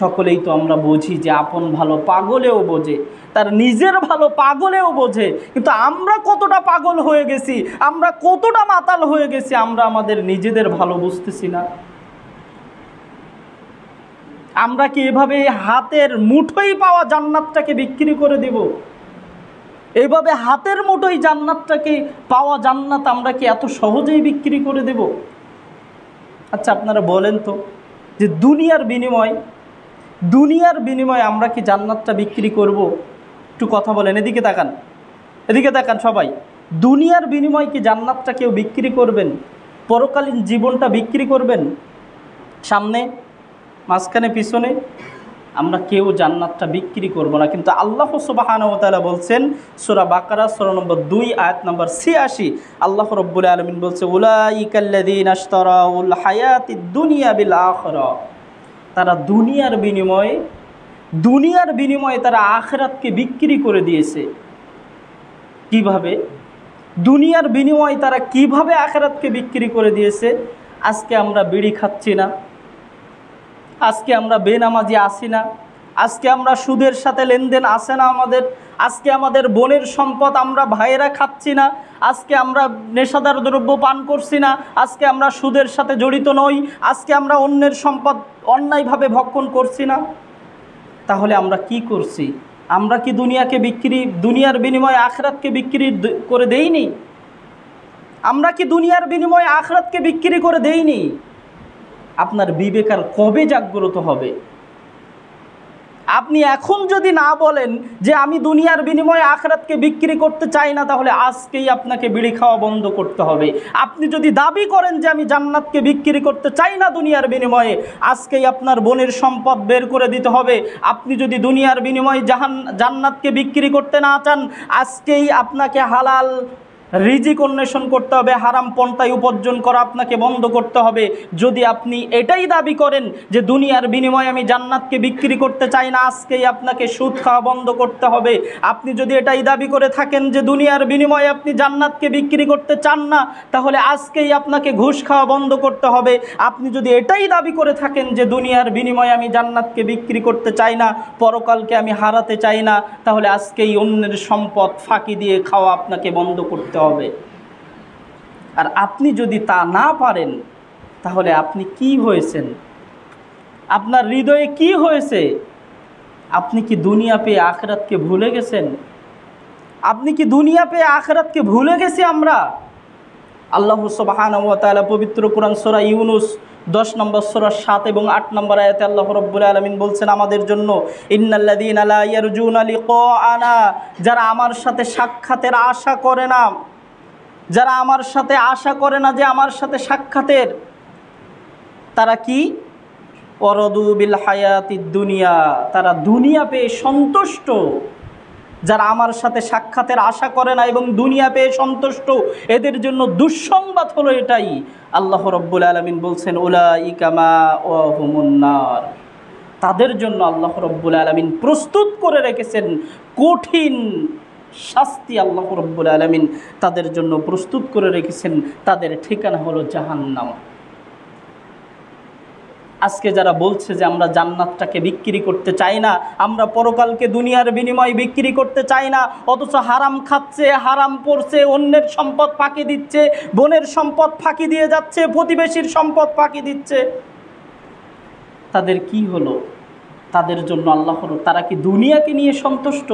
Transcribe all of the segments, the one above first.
সকলেই তো আমরা বুঝি যে আপন ভালো পাগলেও বোঝে, তার নিজের ভালো পাগলেও বোঝে। কিন্তু আমরা কতটা পাগল হয়ে গেছি, আমরা কতটা মাতাল হয়ে গেছি, আমরা আমাদের নিজেদের ভালো বুঝতেছি না। আমরা কি এভাবে হাতের মুঠোই পাওয়া জান্নাতটাকে বিক্রি করে দেব? এইভাবে হাতের মুঠোই জান্নাতটাকে পাওয়া জান্নাত আমরা কি এত সহজেই বিক্রি করে দেব? আচ্ছা আপনারা বলেন তো, যে দুনিয়ার বিনিময়ে আমরা কি জান্নাতটা বিক্রি করব? একটু কথা বলেন, এদিকে তাকান সবাই। দুনিয়ার বিনিময়ে কি জান্নাতটা কেউ বিক্রি করবেন? পরকালীন জীবনটা বিক্রি করবেন? সামনে, মাঝখানে, পিছনে আমরা কেউ জান্নাতটা বিক্রি করব না। কিন্তু আল্লাহ সুবহানাহু ওয়া তাআলা বলছেন সূরা বাকারা সূরা নম্বর 2 আয়াত নম্বর 86, আল্লাহ রাব্বুল আলামিন বলছে উলাইকাল্লাযীনা ইশতারাউল হায়াতিদ দুনিয়া বিল আখিরা, তারা দুনিয়ার বিনিময়ে তারা আখিরাতকে বিক্রি করে দিয়েছে। কিভাবে? দুনিয়ার বিনিময়ে তারা কিভাবে আখিরাতকে বিক্রি করে দিয়েছে? আজকে আমরা বিড়ি খাচ্ছি না, আজকে আমরা বেনামাজি আসি না, আজকে আমরা সুদের সাথে লেনদেন আসে না আমাদের, আজকে আমাদের বোনের সম্পদ আমরা ভাইয়েরা খাচ্ছি না, আজকে আমরা নেশাদার দ্রব্য পান করছি না, আজকে আমরা সুদের সাথে জড়িত নই, আজকে আমরা অন্যের সম্পদ অন্যায়ভাবে ভক্ষণ করছি না। তাহলে আমরা কি করছি? আমরা কি দুনিয়ার বিনিময়ে আখিরাতকে বিক্রি করে দেইনি? আমরা কি দুনিয়ার বিনিময়ে আখিরাতকে বিক্রি করে দেইনি? আপনার বিবেক আর কবে জাগ্রত হবে? আপনি এখন যদি না বলেন যে আমি দুনিয়ার বিনিময়ে আখিরাতকে বিক্রি করতে চাই না, তাহলে আজকেই আপনাকে বিড়ি খাওয়া বন্ধ করতে হবে। আপনি যদি দাবি করেন যে আমি জান্নাতকে বিক্রি করতে চাই না দুনিয়ার বিনিময়ে, আজকেই আপনার বোনের সম্পদ বের করে দিতে হবে। আপনি যদি দুনিয়ার বিনিময়ে জান্নাতকে বিক্রি করতে না চান, আজকেই আপনাকে হালাল রিজিক অন্বেষণ করতে হবে, হারাম পন্থায় উপার্জন করা আপনাকে বন্ধ করতে হবে। যদি আপনি এটাই দাবি করেন যে দুনিয়ার বিনিময়ে আমি জান্নাতকে বিক্রি করতে চাই না, আজকেই আপনাকে সুদ খাওয়া বন্ধ করতে হবে। আপনি যদি এটাই দাবি করে থাকেন যে দুনিয়ার বিনিময়ে আপনি জান্নাতকে বিক্রি করতে চান না, তাহলে আজকেই আপনাকে ঘুষ খাওয়া বন্ধ করতে হবে। আপনি যদি এটাই দাবি করে থাকেন যে দুনিয়ার বিনিময়ে আমি জান্নাতকে বিক্রি করতে চাই না, পরকালকে আমি হারাতে চাই না, তাহলে আজকেই অন্যের সম্পদ ফাঁকি দিয়ে খাওয়া আপনাকে বন্ধ করতে হবে। আর আপনি যদি তা না পারেন, তাহলে আপনি কি হয়েছেন? আপনার হৃদয়ে কি হয়েছে? আপনি কি দুনিয়া পেয়ে আখিরাতকে ভুলে গেছেন? আপনি কি দুনিয়া পেয়ে আখিরাতকে ভুলে গেছি আমরা? আল্লাহ সুবহানাহু ওয়া তাআলা পবিত্র কোরআন সূরা ইউনূস 10 নম্বর সূরা 7 এবং 8 নম্বর আয়াতে আল্লাহ রাব্বুল আলামিন বলছেন আমাদের জন্য, ইন্নাল্লাযীনা লা ইয়ারজুনা লিকাআনা, যারা আমার সাথে সাক্ষাতের আশা করে না, যারা আমার সাথে আশা করে না যে আমার সাথে সাক্ষাতের, তারা কি? ওয়ারাদু বিল হায়াতিদ দুনিয়া, তারা দুনিয়া পেয়ে সন্তুষ্ট। যারা আমার সাথে সাক্ষাতের আশা করে না এবং দুনিয়া পেয়ে সন্তুষ্ট, এদের জন্য দুঃসংবাদ হলো এটাই। আল্লাহ রাব্বুল আলামিন বলছেন উলাইকা মাওয়াহুমুন নার, তাদের জন্য আল্লাহ রাব্বুল আলামিন প্রস্তুত করে রেখেছেন কঠিন শাস্তি। আল্লাহ রাব্বুল আলামিন তাদের জন্য প্রস্তুত করে রেখেছেন, তাদের ঠিকানা হলো জাহান্নাম। আজকে যারা বলছে যে আমরা জান্নাতটাকে বিক্রি করতে চাই না, আমরা পরকালকে দুনিয়ার বিনিময়ে বিক্রি করতে চাই না, অথচ হারাম খাচ্ছে, হারাম পড়ছে, অন্যের সম্পদ ফাঁকি দিচ্ছে, বোনের সম্পদ ফাঁকি দিয়ে যাচ্ছে, প্রতিবেশীর সম্পদ ফাঁকি দিচ্ছে, তাদের কি হলো? তাদের জন্য আল্লাহ, তারা কি দুনিয়াকে নিয়ে সন্তুষ্ট?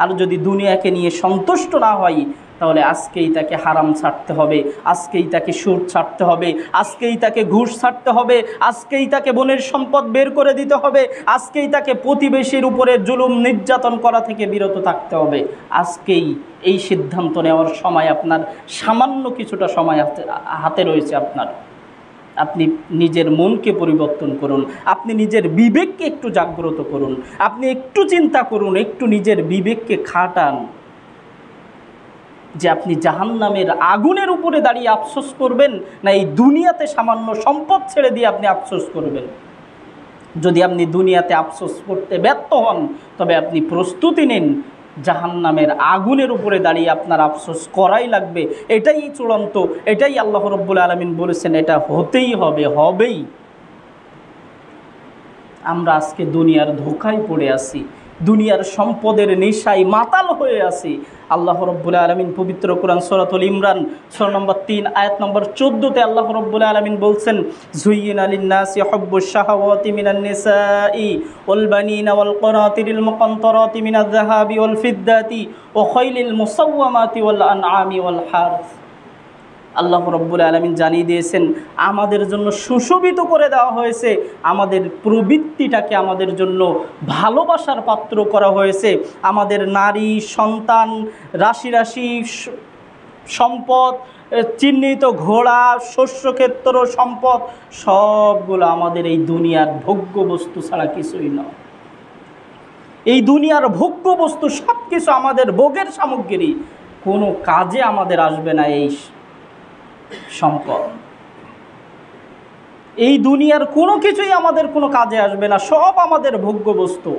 আর যদি দুনিয়াকে নিয়ে সন্তুষ্ট না হয়, তাহলে আজকেই তাকে হারাম ছাড়তে হবে, আজকেই তাকে সুদ ছাড়তে হবে, আজকেই তাকে ঘুষ ছাড়তে হবে, আজকেই তাকে বোনের সম্পদ বের করে দিতে হবে, আজকেই তাকে প্রতিবেশীর উপরে জুলুম নির্যাতন করা থেকে বিরত থাকতে হবে। আজকেই এই সিদ্ধান্ত নেওয়ার সময় আপনার, সামান্য কিছুটা সময় হাতে রয়েছে আপনার। আপনি নিজের মনকে পরিবর্তন করুন, আপনি নিজের বিবেককে একটু জাগ্রত করুন, আপনি একটু চিন্তা করুন, একটু নিজের বিবেককে খাটান যে আপনি জাহান্নামের আগুনের উপরে দাঁড়িয়ে আফসোস করবেন না এই দুনিয়াতে সামান্য সম্পদ ছেড়ে দিয়ে আপনি আফসোস করবেন। যদি আপনি দুনিয়াতে আফসোস করতে ব্যর্থ হন, তবে আপনি প্রস্তুতি নিন, জাহান্নামের আগুনের উপরে দাঁড়িয়ে আপনার আফসোস করাই লাগবে। এটাই চূড়ান্ত, এটাই আল্লাহ রাব্বুল আলামিন বলেছেন, এটা হতেই হবে, হবেই। আমরা আজকে দুনিয়ার ধোঁকায় পড়ে আছি, দুনিয়ার সম্পদের নেশায় মাতাল হয়ে আছি। আল্লাহ রব্বুল আলামিন পবিত্র কোরআন সূরাতুল ইমরান সূরা নম্বর 3 আয়াত নম্বর 14-তে আল্লাহ রব্বুল আলামিন বলছেন, যুয়্যিনা লিন-নাসি হুব্বুশ শাহাওয়াতি মিনান নিসাই ওয়াল বানিনা ওয়াল কনাতিরিল মুকান্তারাতি মিনাজ যাহাবি ওয়াল ফিদ্দাতি ওয়া খাইলিল মুসাওয়ামাতি ওয়াল আনআমি ওয়াল হারস। আল্লাহ রব্বুল আলামিন জানিয়ে দিয়েছেন আমাদের জন্য সুশোভিত করে দেওয়া হয়েছে, আমাদের প্রবৃত্তিটাকে আমাদের জন্য ভালোবাসার পাত্র করা হয়েছে। আমাদের নারী সন্তান, রাশি রাশি সম্পদ, চিহ্নিত ঘোড়া, শস্যক্ষেত্র সম্পদ, সবগুলো আমাদের এই দুনিয়ার ভোগ্য বস্তু ছাড়া কিছুই নয়। এই দুনিয়ার ভোগ্য বস্তু সব কিছু আমাদের ভোগের সামগ্রী, কোনো কাজে আমাদের আসবে না। এই সম্পদ, এই দুনিয়ার কোনো কিছুই আমাদের কোনো কাজে আসবে না, সব আমাদের ভোগ্য বস্তু,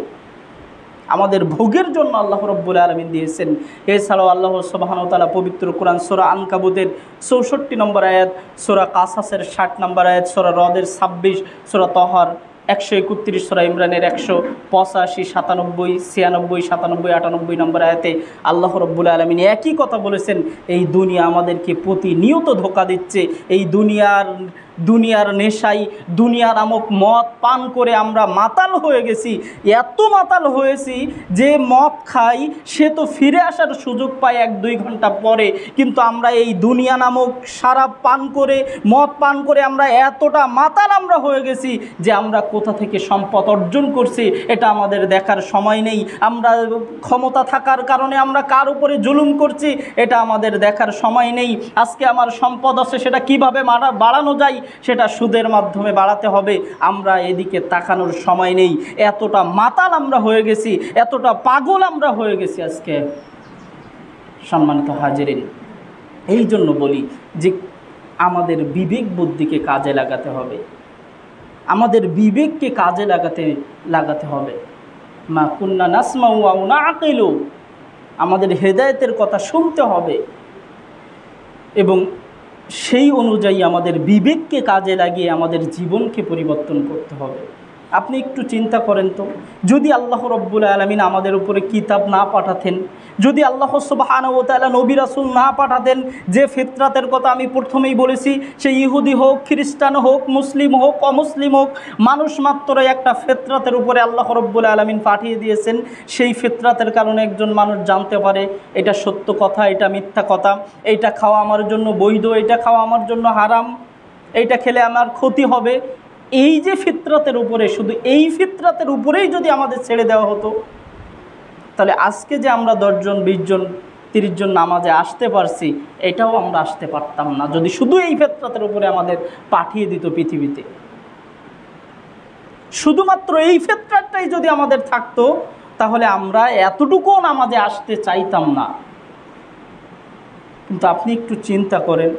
আমাদের ভোগের জন্য আল্লাহ রব্বুল আলামিন দিয়েছেন। এছাড়াও আল্লাহ সুবহানাহু ওয়া তাআলা পবিত্র কোরআন সূরা আনকাবুতের 64 নম্বর আয়াত, সূরা কাসাসের 60 নম্বর আয়াত, সূরা রদের 26, সূরা তহার 131, সূরা ইমরানের 185, 97, 96, 97, 98 নম্বর আয়াতে আল্লাহ রব্বুল আলামিন একই কথা বলেছেন। এই দুনিয়া আমাদেরকে প্রতিনিয়ত ধোঁকা দিচ্ছে। এই দুনিয়ার নেশাই, দুনিয়া নামক মদ পান করে আমরা মাতাল হয়ে গেছি। এত মাতাল হয়েছি যে মদ খাই সে তো ফিরে আসার সুযোগ পায় 1-2 ঘন্টা পরে, কিন্তু আমরা এই দুনিয়া নামক শরাব পান করে, মদ পান করে আমরা এতটা মাতাল আমরা হয়ে গেছি যে আমরা কোথা থেকে সম্পদ অর্জন করছি এটা আমাদের দেখার সময় নেই। আমরা ক্ষমতা থাকার কারণে আমরা কার উপরে জুলুম করছি এটা আমাদের দেখার সময় নেই। আজকে আমার সম্পদ আছে, সেটা কিভাবে বাড়ানো যায় সেটা সুদের মাধ্যমে বাড়াতে হবে, আমরা এদিকে তাকানোর সময় নেই। এতটা মাতাল আমরা হয়ে গেছি, এতটা পাগল আমরা হয়ে গেছি আজকে। সম্মানিত হাজিরিন, এই জন্য বলি যে আমাদের বিবেক বুদ্ধিকে কাজে লাগাতে হবে, আমাদের বিবেককে কাজে লাগাতে হবে। মা কুন্না নাসমাউ ওয়া নাআকিলু, আমাদের হেদায়েতের কথা শুনতে হবে এবং সেই অনুযায়ী আমাদের বিবেককে কাজে লাগিয়ে আমাদের জীবনকে পরিবর্তন করতে হবে। আপনি একটু চিন্তা করেন তো, যদি আল্লাহ রব্বুল আলামিন আমাদের উপরে কিতাব না পাঠাতেন, যদি আল্লাহ সুবহানাহু ওয়া তাআলা নবী রাসূল না পাঠাতেন, যে ফিতরাতের কথা আমি প্রথমেই বলেছি, সে ইহুদি হোক, খ্রিস্টান হোক, মুসলিম হোক, অমুসলিম হোক, মানুষ মাত্র একটা ফিতরাতের উপরে আল্লাহ রব্বুল আলামিন পাঠিয়ে দিয়েছেন। সেই ফিতরাতের কারণে একজন মানুষ জানতে পারে এটা সত্য কথা, এটা মিথ্যা কথা, এইটা খাওয়া আমার জন্য বৈধ, এটা খাওয়া আমার জন্য হারাম, এইটা খেলে আমার ক্ষতি হবে। এই যে ফিতরাতের উপরে, শুধু এই ফিতরাতের উপরেই যদি আমাদের ছেড়ে দেওয়া হতো, তাহলে আজকে যে আমরা 10 জন, 20 জন, 30 জন নামাজে আসতে পারছি, এটাও আমরা আসতে পারতাম না যদি শুধু এই ফিতরাতের উপরে আমাদের পাঠিয়ে দিত পৃথিবীতে। শুধুমাত্র এই ফিতরাতটাই যদি আমাদের থাকতো, তাহলে আমরা এতটুকুও নামাজে আসতে চাইতাম না। কিন্তু আপনি একটু চিন্তা করেন,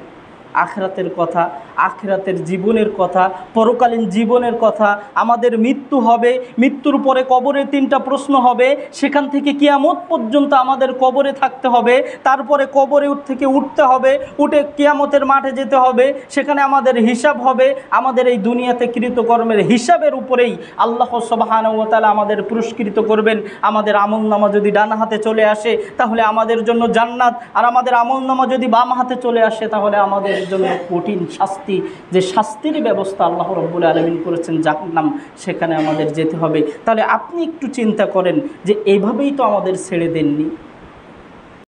আখিরাতের কথা, আখিরাতের জীবনের কথা, পরকালীন জীবনের কথা, আমাদের মৃত্যু হবে, মৃত্যুর পরে কবরে 3টা প্রশ্ন হবে, সেখান থেকে কিয়ামত পর্যন্ত আমাদের কবরে থাকতে হবে, তারপরে কবরে থেকে উঠতে হবে, উঠে কিয়ামতের মাঠে যেতে হবে, সেখানে আমাদের হিসাব হবে। আমাদের এই দুনিয়াতে কৃতকর্মের হিসাবের উপরেই আল্লাহ সুবহানাহু ওয়া তাআলা আমাদের পুরস্কৃত করবেন। আমাদের আমলনামা যদি ডান হাতে চলে আসে তাহলে আমাদের জন্য জান্নাত, আর আমাদের আমলনামা যদি বাম হাতে চলে আসে তাহলে আমাদের জন্য কঠিন শাস্তি, যে শাস্তির ব্যবস্থা আল্লাহ রাব্বুল আলামিন করেছেন জাহান্নাম, সেখানে আমাদের যেতে হবে। তাহলে আপনি একটু চিন্তা করেন যে এইভাবেই তো আমাদের ছেড়ে দেননি।